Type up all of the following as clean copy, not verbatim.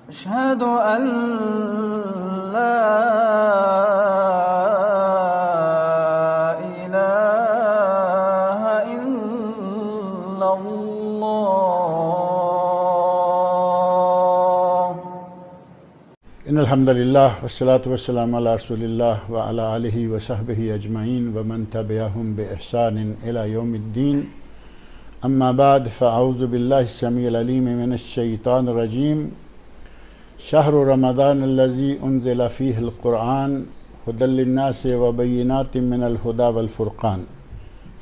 अशहदु अन ला इलाहा इल्लल्लाह। इन्नल हम्दुलिल्लाह वस्सलातु वस्सलामु अला रसूलिल्लाह व अला आलिहि व सहबिहि अजमईन व मन तबिअहुम बि इहसानिन इला यौमिद्दीन। अम्मा बाद फ़अऊज़ु बिल्लाहि स्समीइल अलीम मिनश शैतानिर रजीम। शहरु रमज़ानिल्लज़ी उन्ज़िला फ़ीहिल क़ुरआन हुदल लिन्नासि व बय्यिनातिम मिनल हुदा वल फ़ुरक़ान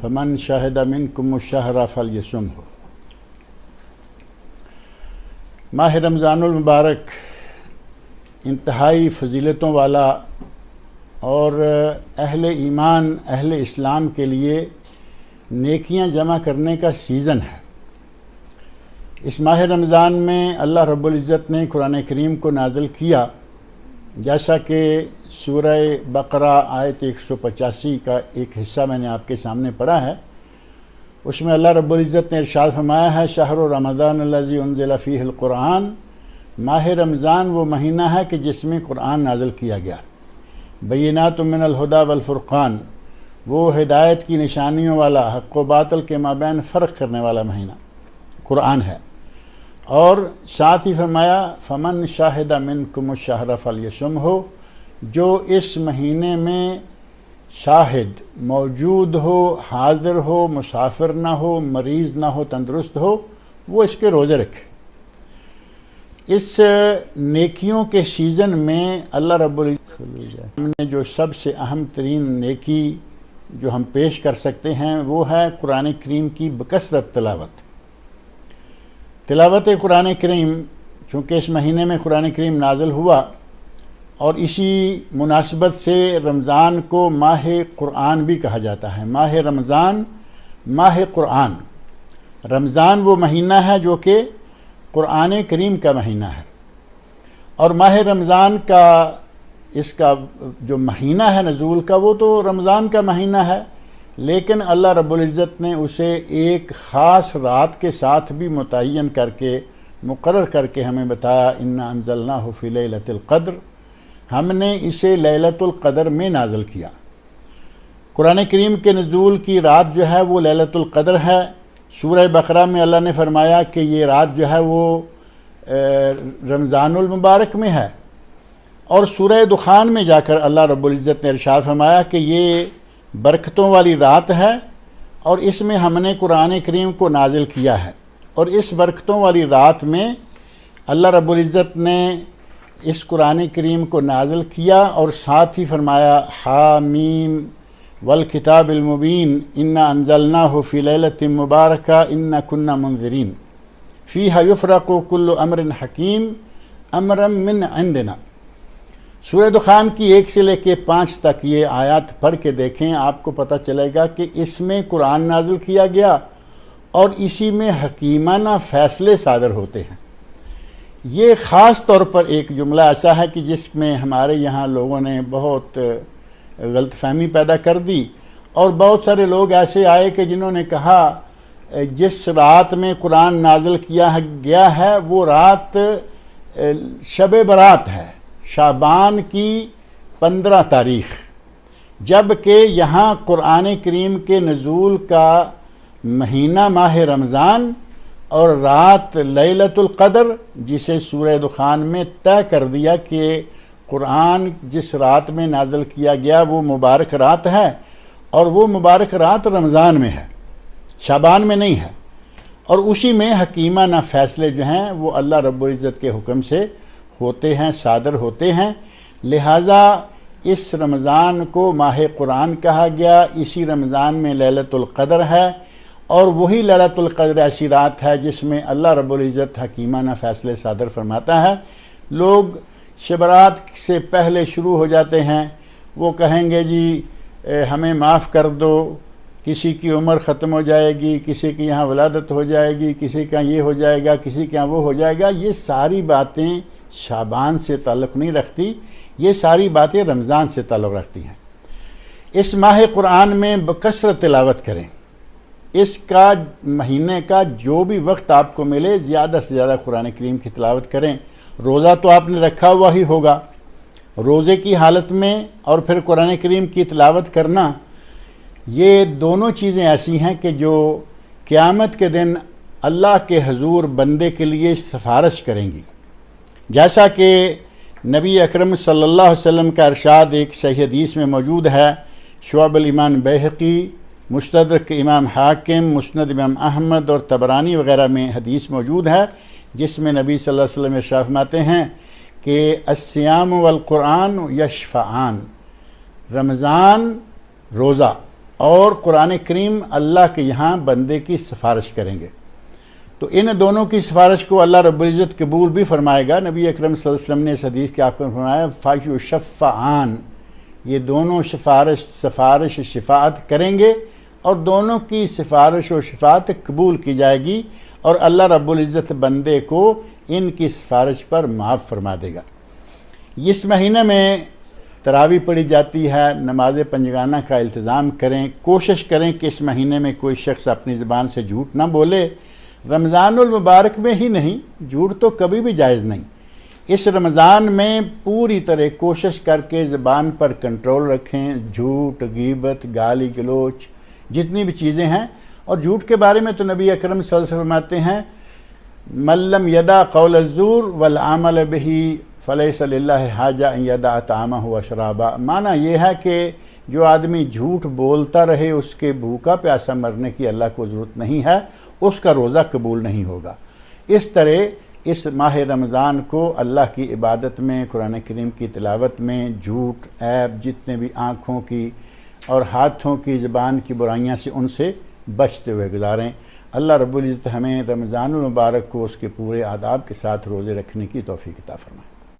फ़मन शहिदा मिनकुमुश शहरा फ़लयसुमहु। माह रमज़ानुल मुबारक इंतहाई फ़जीलतों वाला और अहले ईमान अहले इस्लाम के लिए नेकियां जमा करने का सीज़न है। इस माह रमज़ान में अल्लाह रब्बुल इज़्ज़त ने कुरान करीम को नाज़िल किया, जैसा कि सूरह बकरा आयत 185 का एक हिस्सा मैंने आपके सामने पढ़ा है। उसमें अल्लाह रब्बुल इज़्ज़त ने इरशाद फरमाया है, शहरु रमज़ानिल्लज़ी उन्ज़िला फ़ीहिल क़ुरआन। माह रमज़ान वो महीना है कि जिसमें कुरान नाज़िल किया गया। बय्यिनातुम मिनल हुदा वल फ़ुरक़ान, वो हिदायत की निशानियों वाला, हक़ व बातिल के माबैन फ़र्क करने वाला महीना कुरान है। और साथ ही फरमाया, फ़मन शाहिदा मिनकुमुश शहरा फ़लयसुमहु, जो इस महीने में शाहिद मौजूद हो, हाज़िर हो, मुसाफिर ना हो, मरीज़ ना हो, तंदुरुस्त हो, वो इसके रोज़े रखे। इस नेकियों के सीज़न में अल्लाह रब्बुल इज़्ज़त ने जो सबसे अहम तरीन नेकी जो हम पेश कर सकते हैं वो है कुरान करीम की बकसरत तिलावत कुरान करीम। चूँकि इस महीने में कुरान करीम नाज़िल हुआ और इसी मुनासिबत से रमज़ान को माह कुरान भी कहा जाता है। माह रमज़ान, माह कुरान। रमज़ान वो महीना है जो कि कुरान करीम का महीना है, और माह रमज़ान का इसका जो महीना है नज़ूल का, वो तो रमज़ान का महीना है, लेकिन अल्लाह रब्बुल इज़्ज़त ने उसे एक ख़ास रात के साथ भी मुतय्यन करके मुक़र्रर करके हमें बताया, इन्ना अंज़लनाहु फ़ी लैलतिल क़द्र, हमने इसे लैलतुल क़द्र में नाज़िल किया। कुरान करीम के नज़ूल की रात जो है वो लैलतुल क़द्र है। सूरह बकरा में अल्लाह ने फरमाया कि ये रात जो है वो रमज़ानुल मुबारक में है, और सूरह दुखान में जाकर अल्लाह रब्बुल इज़्ज़त ने इरशाद फरमाया कि ये बरकतों वाली रात है और इसमें हमने कुरान करीम को नाज़िल किया है। और इस बरकतों वाली रात में अल्लाह रब्बुल इज़्ज़त ने इस कुरान करीम को नाज़िल किया, और साथ ही फरमाया, हामीम वल किताबिल मुबीन इन्ना अंज़लनाहु फ़ी लैलतिन मुबारका इन्ना कुन्ना मुनज़िरीन फ़ीहा युफ़रक़ु कुल्लु अम्रिन हकीम अम्रम मिन इंदिना। सूरह दुखान की 1 से लेकर 5 तक ये आयत पढ़ के देखें, आपको पता चलेगा कि इसमें कुरान नाज़िल किया गया और इसी में हकीमाना फ़ैसले सादर होते हैं। ये ख़ास तौर पर एक जुमला ऐसा है कि जिसमें हमारे यहाँ लोगों ने बहुत गलतफ़हमी पैदा कर दी, और बहुत सारे लोग ऐसे आए कि जिन्होंने कहा जिस रात में कुरान नाज़िल किया गया है वो रात शब बरात है, शाबान की 15 तारीख़, जबकि यहाँ कुरान करीम के नज़ूल का महीना माह रमज़ान और रात लैलतुल क़द्र, जिसे सूरह दुखान में तय कर दिया कि कुरान जिस रात में नाज़िल किया गया वो मुबारक रात है, और वो मुबारक रात रमज़ान में है, शाबान में नहीं है। और उसी में हकीमाना फ़ैसले जो हैं वो अल्लाह रब्बुल इज़्ज़त के हुक्म से होते हैं, सादर होते हैं। लिहाजा इस रमज़ान को माह कुरान कहा गया। इसी रमज़ान में लैलतुल क़द्र है, और वही लैलतुल क़द्र ऐसी रात है जिसमें अल्लाह रब्बुल इज़्ज़त हकीमाना फ़ैसले सादर फरमाता है। लोग शबरात से पहले शुरू हो जाते हैं, वो कहेंगे जी हमें माफ़ कर दो, किसी की उम्र ख़त्म हो जाएगी, किसी की यहाँ वलादत हो जाएगी, किसी का ये हो जाएगा, किसी के यहाँ वो हो जाएगा। ये सारी बातें शाबान से ताल्लुक़ नहीं रखती, ये सारी बातें रमज़ान से ताल्लुक़ रखती हैं। इस माह कुरान में बकसरत तिलावत करें। इसका महीने का जो भी वक्त आपको मिले ज़्यादा से ज़्यादा कुरान करीम की तिलावत करें। रोज़ा तो आपने रखा हुआ ही होगा, रोज़े की हालत में और फिर कुरान करीम की तिलावत करना, ये दोनों चीज़ें ऐसी हैं कि जो क़यामत के दिन अल्लाह के हुज़ूर बंदे के लिए सिफारिश करेंगी। जैसा कि नबी अकरम सल्लल्लाहु अलैहि वसल्लम का इरशाद एक सही हदीस में मौजूद है, शुअबुल ईमान बैहक़ी, मुस्तदरक इमाम हाकिम, मुस्नद इमाम अहमद और तबरानी वग़ैरह में हदीस मौजूद है, जिसमें नबी सल्लल्लाहु अलैहि वसल्लम इरशाद फरमाते हैं कि अस्सियाम वल कुरान यशफ़ाआन, रमज़ान, रोज़ा और कुरान करीम अल्लाह के यहाँ बंदे की सिफारिश करेंगे। तो इन दोनों की सिफारिश को अल्लाह रब्बुल इज़्ज़त कबूल भी फरमाएगा। नबी अकरम सल्लल्लाहु अलैहि वसल्लम ने इस हदीस के आपको फरमाया फ़युशफ़्फ़आन, ये दोनों सिफारिश शिफ़ाअत करेंगे और दोनों की सिफारिश और शिफ़ाअत कबूल की जाएगी और अल्लाह रब्बुल इज़्ज़त बंदे को इनकी सिफारिश पर माफ़ फरमा देगा। इस महीने में तरावी पढ़ी जाती है, नमाज पंजगाना का इल्तिज़ाम करें, कोशिश करें कि इस महीने में कोई शख्स अपनी ज़बान से झूठ ना बोले। रमज़ानुल मुबारक में ही नहीं, झूठ तो कभी भी जायज़ नहीं। इस रमज़ान में पूरी तरह कोशिश करके ज़बान पर कंट्रोल रखें, झूठ, गीबत, गाली गलोच जितनी भी चीज़ें हैं। और झूठ के बारे में तो नबी अकरम सल्लल्लाहु अलैहि वसल्लम फरमाते हैं, मल्लम यदा कौल अज़्ज़ूर वल अमल बिही फ़लैसा लिल्लाहि हाजा अन यदा तामहु व शराबा। माना यह है कि जो आदमी झूठ बोलता रहे उसके भूखा प्यासा मरने की अल्लाह को ज़रूरत नहीं है, उसका रोज़ा कबूल नहीं होगा। इस तरह इस माह रमज़ान को अल्लाह की इबादत में, कुरान करीम की तिलावत में झूठ, ऐब जितने भी आँखों की और हाथों की, ज़बान की बुराइयाँ से उनसे बचते हुए गुजारें। अल्लाह रब्बुल इज़्ज़त हमें रमज़ानुल मुबारक को उसके पूरे आदाब के साथ रोज़े रखने की तौफ़ीक़ अता फ़रमाए।